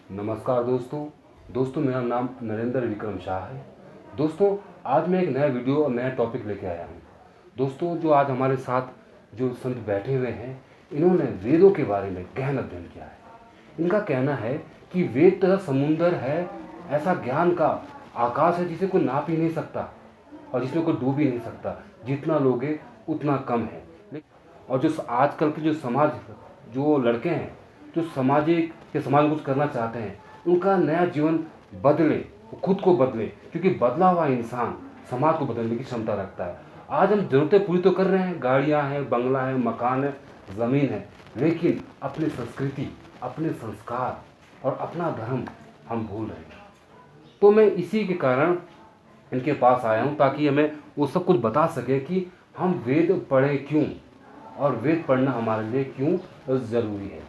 नमस्कार दोस्तों मेरा नाम नरेंद्र विक्रम शाह है। दोस्तों आज मैं एक नया वीडियो और नया टॉपिक लेके आया हूँ। दोस्तों जो आज हमारे साथ जो संत बैठे हुए हैं, इन्होंने वेदों के बारे में गहन अध्ययन किया है। इनका कहना है कि वेद तो समुंदर है, ऐसा ज्ञान का आकाश है जिसे कोई नाप ही नहीं सकता और जिसमें कोई डूब ही नहीं सकता। जितना लोगे उतना कम है। और जो आजकल के जो समाज, जो लड़के हैं जो सामाजिक या समाज में कुछ करना चाहते हैं, उनका नया जीवन बदले, वो खुद को बदले, क्योंकि बदला हुआ इंसान समाज को बदलने की क्षमता रखता है। आज हम ज़रूरतें पूरी तो कर रहे हैं, गाड़ियाँ हैं, बंगला है, मकान है, ज़मीन है, लेकिन अपनी संस्कृति, अपने संस्कार और अपना धर्म हम भूल रहे हैं। तो मैं इसी के कारण इनके पास आया हूँ ताकि हमें वो सब कुछ बता सके कि हम वेद पढ़ें क्यों और वेद पढ़ना हमारे लिए क्यों ज़रूरी है।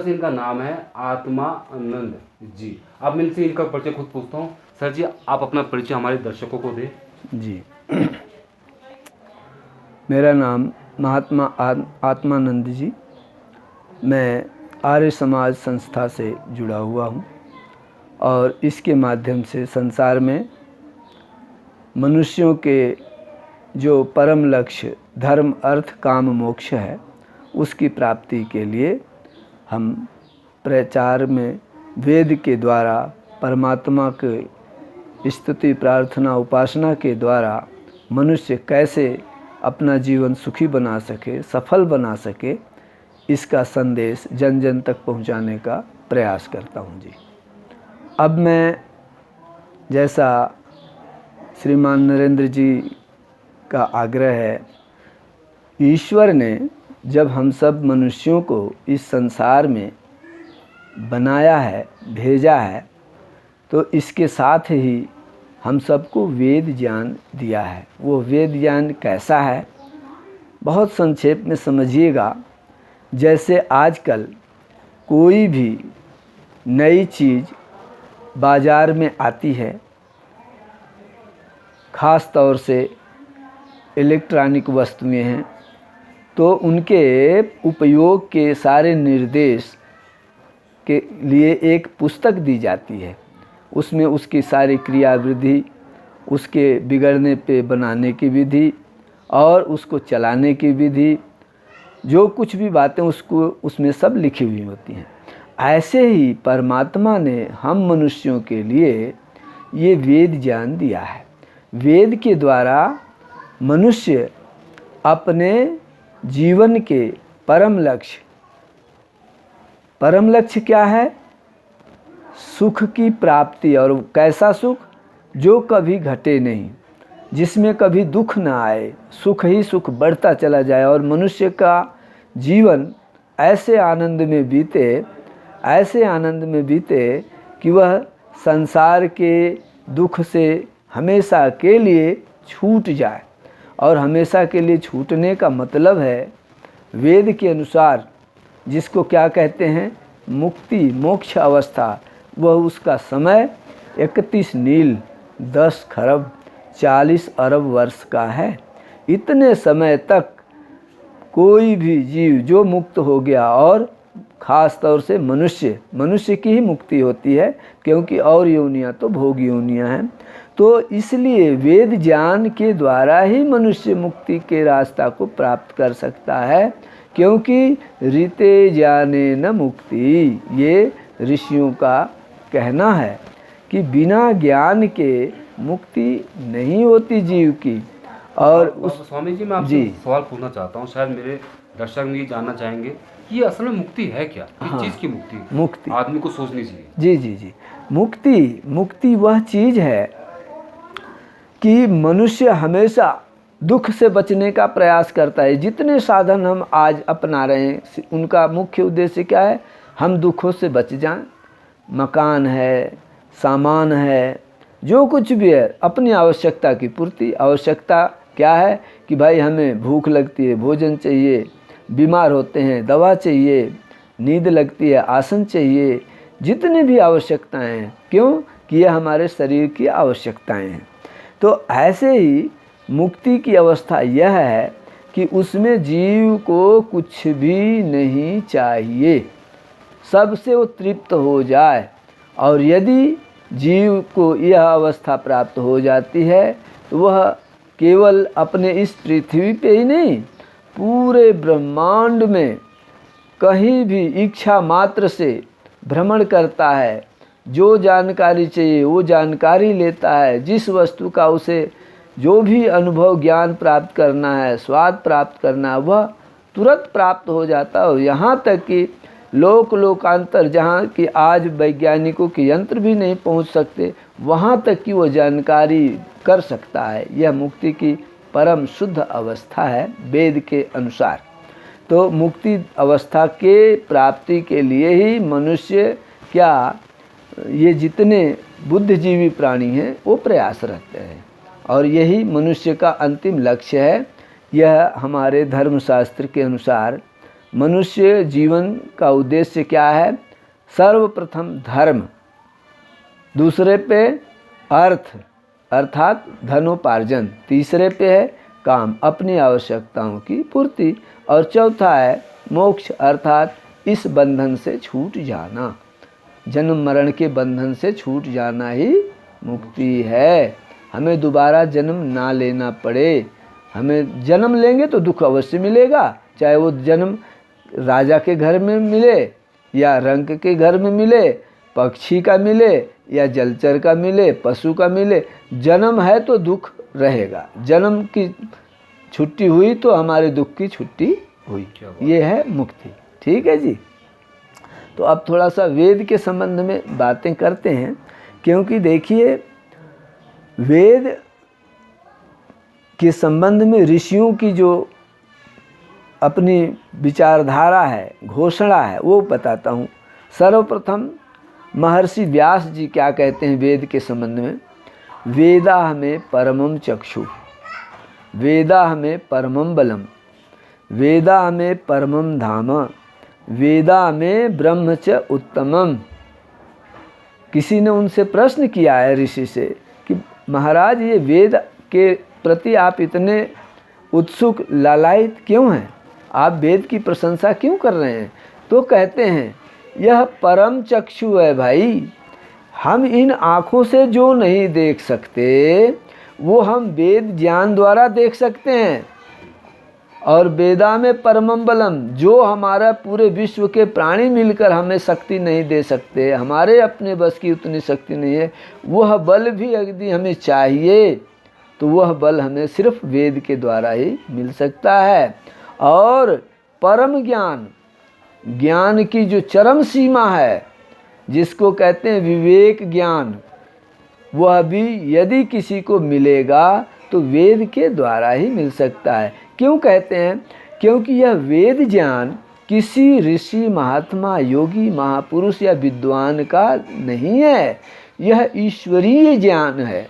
इनका नाम है आत्मानंद जी। अब मैं इनसे इनका परिचय खुद पूछता हूँ। सर जी, आप अपना परिचय हमारे दर्शकों को दें। जी मेरा नाम महात्मा आत्मानंद जी। मैं आर्य समाज संस्था से जुड़ा हुआ हूँ और इसके माध्यम से संसार में मनुष्यों के जो परम लक्ष्य धर्म अर्थ काम मोक्ष है, उसकी प्राप्ति के लिए हम प्रचार में वेद के द्वारा परमात्मा के स्तुति प्रार्थना उपासना के द्वारा मनुष्य कैसे अपना जीवन सुखी बना सके, सफल बना सके, इसका संदेश जन जन तक पहुंचाने का प्रयास करता हूं जी। अब मैं, जैसा श्रीमान नरेंद्र जी का आग्रह है, ईश्वर ने जब हम सब मनुष्यों को इस संसार में बनाया है, भेजा है, तो इसके साथ ही हम सबको वेद ज्ञान दिया है। वो वेद ज्ञान कैसा है, बहुत संक्षेप में समझिएगा। जैसे आजकल कोई भी नई चीज़ बाज़ार में आती है, ख़ास तौर से इलेक्ट्रॉनिक वस्तुएं हैं, तो उनके उपयोग के सारे निर्देश के लिए एक पुस्तक दी जाती है। उसमें उसकी सारी क्रियाविधि, उसके बिगड़ने पे बनाने की विधि और उसको चलाने की विधि, जो कुछ भी बातें उसको उसमें सब लिखी हुई होती हैं। ऐसे ही परमात्मा ने हम मनुष्यों के लिए ये वेद ज्ञान दिया है। वेद के द्वारा मनुष्य अपने जीवन के परम लक्ष्य क्या है? सुख की प्राप्ति। और कैसा सुख? जो कभी घटे नहीं, जिसमें कभी दुख ना आए, सुख ही सुख बढ़ता चला जाए और मनुष्य का जीवन ऐसे आनंद में बीते कि वह संसार के दुख से हमेशा के लिए छूट जाए। और हमेशा के लिए छूटने का मतलब है, वेद के अनुसार जिसको क्या कहते हैं, मुक्ति मोक्ष अवस्था, वह उसका समय 31 नील 10 खरब 40 अरब वर्ष का है। इतने समय तक कोई भी जीव जो मुक्त हो गया, और ख़ास तौर से मनुष्य की ही मुक्ति होती है, क्योंकि और योनियाँ तो भोग योनियाँ हैं। तो इसलिए वेद ज्ञान के द्वारा ही मनुष्य मुक्ति के रास्ता को प्राप्त कर सकता है, क्योंकि रीते ज्ञाने न मुक्ति, ये ऋषियों का कहना है कि बिना ज्ञान के मुक्ति नहीं होती जीव की। और उस स्वामी जी, मैं आपसे सवाल पूछना चाहता हूँ, शायद मेरे दर्शक भी जानना चाहेंगे कि ये असल में मुक्ति है क्या? किस चीज़ की मुक्ति? मुक्ति आदमी को सोचनी चाहिए। जी। मुक्ति वह चीज़ है कि मनुष्य हमेशा दुख से बचने का प्रयास करता है। जितने साधन हम आज अपना रहे हैं, उनका मुख्य उद्देश्य क्या है? हम दुखों से बच जाएं। मकान है, सामान है, जो कुछ भी है, अपनी आवश्यकता की पूर्ति। आवश्यकता क्या है कि भाई हमें भूख लगती है, भोजन चाहिए, बीमार होते हैं, दवा चाहिए, नींद लगती है, आसन चाहिए, जितनी भी आवश्यकताएं हैं। क्यों कि ये हमारे शरीर की आवश्यकताएं हैं। तो ऐसे ही मुक्ति की अवस्था यह है कि उसमें जीव को कुछ भी नहीं चाहिए, सबसे वो तृप्त हो जाए। और यदि जीव को यह अवस्था प्राप्त हो जाती है तो वह केवल अपने इस पृथ्वी पे ही नहीं, पूरे ब्रह्मांड में कहीं भी इच्छा मात्र से भ्रमण करता है, जो जानकारी चाहिए वो जानकारी लेता है, जिस वस्तु का उसे जो भी अनुभव ज्ञान प्राप्त करना है, स्वाद प्राप्त करना है, वह तुरंत प्राप्त हो जाता है। यहाँ तक कि लोकांतर, जहाँ कि आज वैज्ञानिकों के यंत्र भी नहीं पहुँच सकते, वहाँ तक की वो जानकारी कर सकता है। यह मुक्ति की परम शुद्ध अवस्था है वेद के अनुसार। तो मुक्ति अवस्था के प्राप्ति के लिए ही मनुष्य, क्या ये जितने बुद्धिजीवी प्राणी हैं वो प्रयासरत हैं, और यही मनुष्य का अंतिम लक्ष्य है। यह हमारे धर्मशास्त्र के अनुसार मनुष्य जीवन का उद्देश्य क्या है? सर्वप्रथम धर्म, दूसरे पे अर्थ अर्थात धनोपार्जन, तीसरे पे है काम, अपनी आवश्यकताओं की पूर्ति, और चौथा है मोक्ष अर्थात इस बंधन से छूट जाना, जन्म मरण के बंधन से छूट जाना ही मुक्ति है। हमें दोबारा जन्म ना लेना पड़े। हमें जन्म लेंगे तो दुख अवश्य मिलेगा, चाहे वो जन्म राजा के घर में मिले या रंक के घर में मिले, पक्षी का मिले या जलचर का मिले, पशु का मिले, जन्म है तो दुख रहेगा। जन्म की छुट्टी हुई तो हमारे दुख की छुट्टी हुई, ये है मुक्ति। ठीक है जी। तो अब थोड़ा सा वेद के संबंध में बातें करते हैं, क्योंकि देखिए वेद के संबंध में ऋषियों की जो अपनी विचारधारा है, घोषणा है, वो बताता हूँ। सर्वप्रथम महर्षि व्यास जी क्या कहते हैं वेद के संबंध में? वेदा हमें परमम चक्षु, वेदा हमें परमम बलम, वेदा हमें परमम धाम, वेदा में ब्रह्म च उत्तमम। किसी ने उनसे प्रश्न किया है ऋषि से कि महाराज ये वेद के प्रति आप इतने उत्सुक लालायित क्यों हैं, आप वेद की प्रशंसा क्यों कर रहे हैं? तो कहते हैं यह परम चक्षु है भाई, हम इन आँखों से जो नहीं देख सकते वो हम वेद ज्ञान द्वारा देख सकते हैं। और वेदा में परमम बलम, जो हमारा पूरे विश्व के प्राणी मिलकर हमें शक्ति नहीं दे सकते, हमारे अपने बस की उतनी शक्ति नहीं है, वह बल भी यदि हमें चाहिए तो वह बल हमें सिर्फ वेद के द्वारा ही मिल सकता है। और परम ज्ञान, ज्ञान की जो चरम सीमा है, जिसको कहते हैं विवेक ज्ञान, वह भी यदि किसी को मिलेगा तो वेद के द्वारा ही मिल सकता है। क्यों कहते हैं? क्योंकि यह वेद ज्ञान किसी ऋषि, महात्मा, योगी, महापुरुष या विद्वान का नहीं है, यह ईश्वरीय ज्ञान है।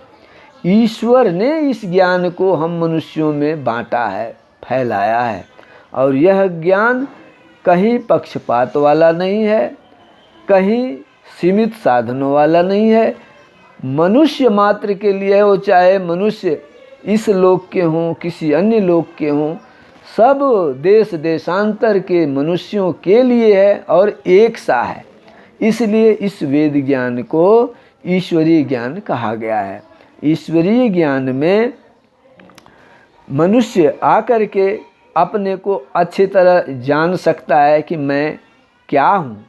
ईश्वर ने इस ज्ञान को हम मनुष्यों में बांटा है, फैलाया है, और यह ज्ञान कहीं पक्षपात वाला नहीं है, कहीं सीमित साधनों वाला नहीं है, मनुष्य मात्र के लिए है। वो चाहे मनुष्य इस लोक के हों, किसी अन्य लोक के हों, सब देश देशांतर के मनुष्यों के लिए है और एक सा है। इसलिए इस वेद ज्ञान को ईश्वरीय ज्ञान कहा गया है। ईश्वरीय ज्ञान में मनुष्य आकर के अपने को अच्छी तरह जान सकता है कि मैं क्या हूँ,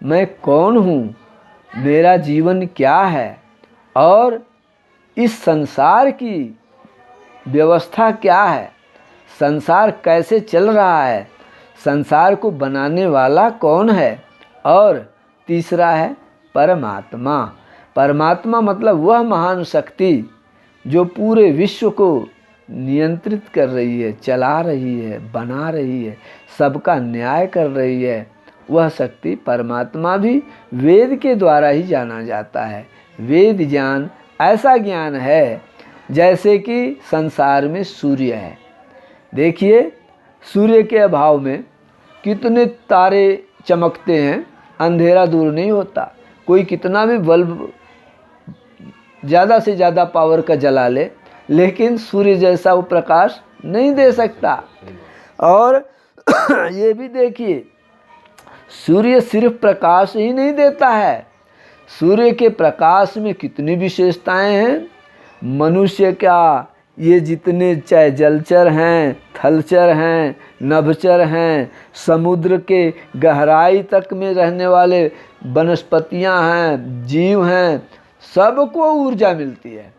मैं कौन हूँ, मेरा जीवन क्या है, और इस संसार की व्यवस्था क्या है, संसार कैसे चल रहा है, संसार को बनाने वाला कौन है। और तीसरा है परमात्मा। परमात्मा मतलब वह महान शक्ति जो पूरे विश्व को नियंत्रित कर रही है, चला रही है, बना रही है, सबका न्याय कर रही है। वह शक्ति परमात्मा भी वेद के द्वारा ही जाना जाता है। वेद ज्ञान ऐसा ज्ञान है जैसे कि संसार में सूर्य है। देखिए सूर्य के अभाव में कितने तारे चमकते हैं, अंधेरा दूर नहीं होता। कोई कितना भी बल्ब ज़्यादा से ज़्यादा पावर का जला ले, लेकिन सूर्य जैसा वो प्रकाश नहीं दे सकता। और ये भी देखिए, सूर्य सिर्फ प्रकाश ही नहीं देता है, सूर्य के प्रकाश में कितनी विशेषताएं हैं। मनुष्य का ये जितने चाहे जलचर हैं, थलचर हैं, नभचर हैं, समुद्र के गहराई तक में रहने वाले वनस्पतियां हैं, जीव हैं, सबको ऊर्जा मिलती है,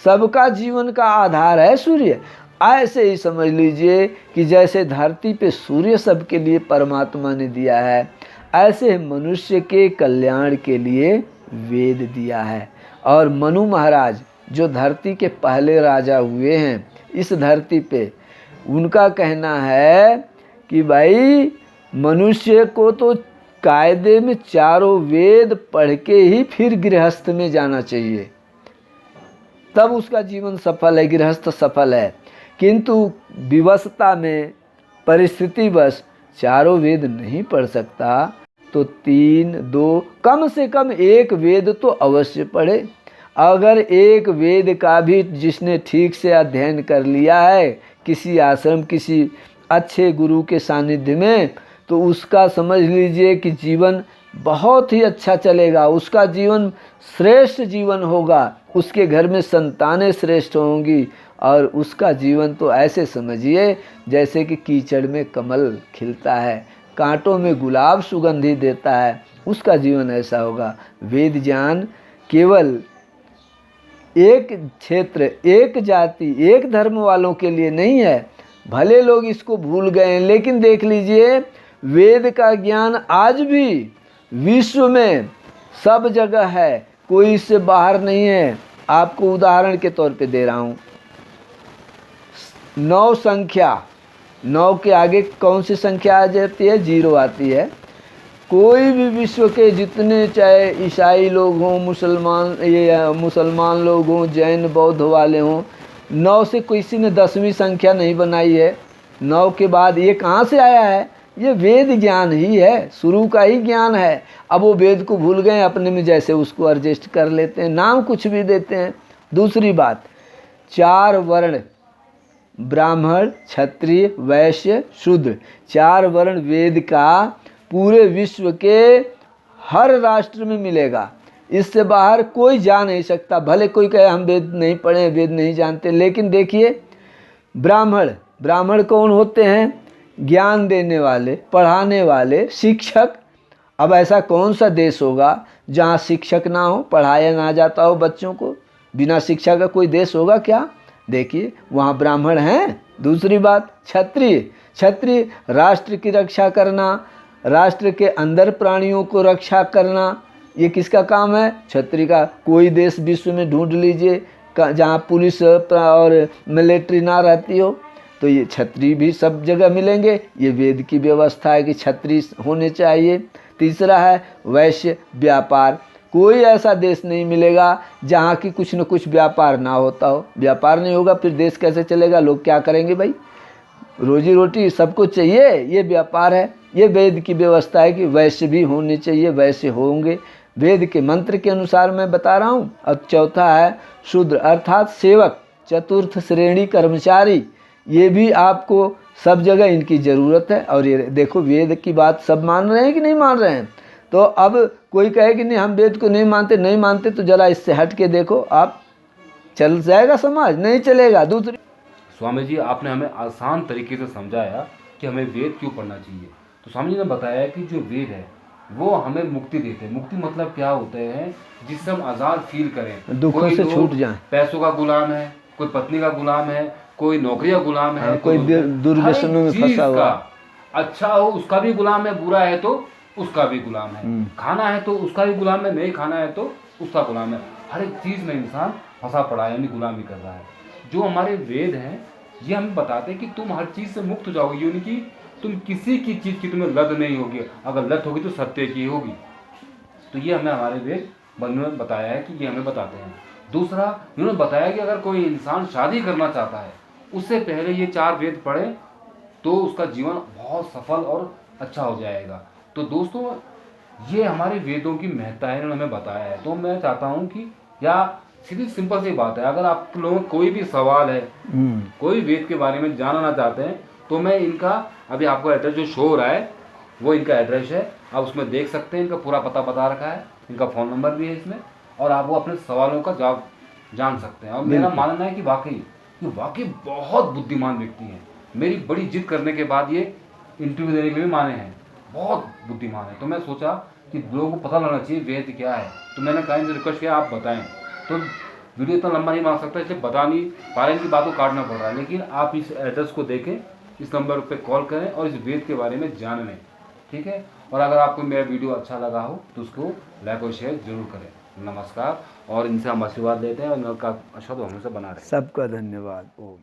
सबका जीवन का आधार है सूर्य। ऐसे ही समझ लीजिए कि जैसे धरती पे सूर्य सबके लिए परमात्मा ने दिया है, ऐसे मनुष्य के कल्याण के लिए वेद दिया है। और मनु महाराज जो धरती के पहले राजा हुए हैं इस धरती पे, उनका कहना है कि भाई मनुष्य को तो कायदे में चारों वेद पढ़ के ही फिर गृहस्थ में जाना चाहिए, तब उसका जीवन सफल है, गृहस्थ सफल है। किंतु विवशता में परिस्थितिवश चारों वेद नहीं पढ़ सकता, तो 3, 2 कम से कम एक वेद तो अवश्य पढ़े। अगर एक वेद का भी जिसने ठीक से अध्ययन कर लिया है किसी आश्रम, किसी अच्छे गुरु के सानिध्य में, तो उसका समझ लीजिए कि जीवन बहुत ही अच्छा चलेगा, उसका जीवन श्रेष्ठ जीवन होगा, उसके घर में संतानें श्रेष्ठ होंगी, और उसका जीवन तो ऐसे समझिए जैसे कि कीचड़ में कमल खिलता है, कांटों में गुलाब सुगंधी देता है, उसका जीवन ऐसा होगा। वेद ज्ञान केवल एक क्षेत्र, एक जाति, एक धर्म वालों के लिए नहीं है, भले लोग इसको भूल गए हैं, लेकिन देख लीजिए वेद का ज्ञान आज भी विश्व में सब जगह है, कोई इससे बाहर नहीं है। आपको उदाहरण के तौर पे दे रहा हूँ, 9 संख्या, 9 के आगे कौन सी संख्या आ जाती है? 0 आती है। कोई भी विश्व के जितने चाहे ईसाई लोग हों, मुसलमान लोग हों, जैन बौद्ध वाले हों, 9 से किसी ने 10वीं संख्या नहीं बनाई है। 9 के बाद ये कहाँ से आया है? ये वेद ज्ञान ही है, शुरू का ही ज्ञान है। अब वो वेद को भूल गए, अपने में जैसे उसको एडजस्ट कर लेते हैं, नाम कुछ भी देते हैं। दूसरी बात, 4 वर्ण, ब्राह्मण, क्षत्रिय, वैश्य, शूद्र, 4 वर्ण वेद का पूरे विश्व के हर राष्ट्र में मिलेगा, इससे बाहर कोई जा नहीं सकता। भले कोई कहे हम वेद नहीं पढ़े, वेद नहीं जानते, लेकिन देखिए ब्राह्मण कौन होते हैं? ज्ञान देने वाले, पढ़ाने वाले, शिक्षक। अब ऐसा कौन सा देश होगा जहाँ शिक्षक ना हो, पढ़ाया ना जाता हो बच्चों को? बिना शिक्षा का कोई देश होगा क्या? देखिए वहाँ ब्राह्मण हैं। दूसरी बात, क्षत्रिय राष्ट्र की रक्षा करना, राष्ट्र के अंदर प्राणियों को रक्षा करना, ये किसका काम है? क्षत्रिय का। कोई देश विश्व में ढूंढ लीजिए जहाँ पुलिस और मिलिट्री ना रहती हो, तो ये क्षत्रिय भी सब जगह मिलेंगे। ये वेद की व्यवस्था है कि क्षत्रिय होने चाहिए। तीसरा है वैश्य, व्यापार। कोई ऐसा देश नहीं मिलेगा जहाँ की कुछ न कुछ व्यापार ना होता हो। व्यापार नहीं होगा फिर देश कैसे चलेगा? लोग क्या करेंगे भाई? रोजी रोटी सबको चाहिए, ये व्यापार है। ये वेद की व्यवस्था है कि वैश्य भी होने चाहिए, वैश्य होंगे। वेद के मंत्र के अनुसार मैं बता रहा हूँ। अब चौथा है शूद्र, अर्थात सेवक, चतुर्थ श्रेणी कर्मचारी। ये भी आपको सब जगह इनकी ज़रूरत है। और ये देखो वेद की बात सब मान रहे हैं कि नहीं मान रहे हैं? तो अब कोई कहे कि नहीं हम वेद को नहीं मानते, तो जरा इससे हट के देखो आप, चल जाएगा समाज? नहीं चलेगा। दूसरी, स्वामी जी आपने हमें आसान तरीके से समझाया कि हमें वेद क्यों पढ़ना चाहिए। तो स्वामी जी ने बताया कि जो वेद है वो हमें मुक्ति देते हैं। मुक्ति मतलब क्या होते हैं? जिससे हम आज़ाद फील करें, दुखों से छूट जाएं। पैसों का गुलाम है, कोई पत्नी का गुलाम है, कोई नौकरी का गुलाम है, कोई दुर्व्यसनों में फंसा हुआ, अच्छा हो उसका भी गुलाम है, बुरा है तो उसका भी गुलाम है, खाना है तो उसका भी गुलाम है, नहीं खाना है तो उसका गुलाम है। हर एक चीज़ में इंसान फंसा पड़ा है, यानी गुलामी कर रहा है। जो हमारे वेद हैं ये हमें बताते हैं कि तुम हर चीज़ से मुक्त हो जाओगे, यानी कि तुम किसी की चीज़ की तुम्हें लत नहीं होगी। अगर लत होगी तो सत्य की होगी। तो ये हमें हमारे वेद बंधुओं ने बताया है कि ये हमें बताते हैं। दूसरा, इन्होंने बताया कि अगर कोई इंसान शादी करना चाहता है उससे पहले ये 4 वेद पढ़े तो उसका जीवन बहुत सफल और अच्छा हो जाएगा। तो दोस्तों ये हमारे वेदों की महत्ता है, इन्होंने हमें बताया है। तो मैं चाहता हूँ कि या सीधी सिंपल सी बात है। अगर आप लोगों को कोई भी सवाल है, कोई वेद के बारे में जानना चाहते हैं, तो मैं इनका अभी आपको एड्रेस जो शो हो रहा है वो इनका एड्रेस है, आप उसमें देख सकते हैं। इनका पूरा पता बता रखा है, इनका फ़ोन नंबर भी है इसमें, और आप वो अपने सवालों का जवाब जान सकते हैं। और मेरा मानना है कि वाकई बहुत बुद्धिमान व्यक्ति हैं। मेरी बड़ी जिद करने के बाद ये इंटरव्यू देने के लिए भी माने हैं, बहुत बुद्धिमान है। तो मैं सोचा कि लोगों को पता लगना चाहिए वेद क्या है, तो मैंने कहा इनसे रिक्वेस्ट किया आप बताएं। तो वीडियो इतना लंबा नहीं बना सकता, इसलिए बता नहीं पा रहे, इनकी बात को काटना पड़ रहा है। लेकिन आप इस एड्रेस को देखें, इस नंबर पे कॉल करें और इस वेद के बारे में जान लें, ठीक है। और अगर आपको मेरा वीडियो अच्छा लगा हो तो उसको लाइक और शेयर जरूर करें। नमस्कार, और इनसे हम आशीर्वाद लेते हैं और इनका आशीर्वाद हमेशा बना रहे। सबका धन्यवाद। ओम।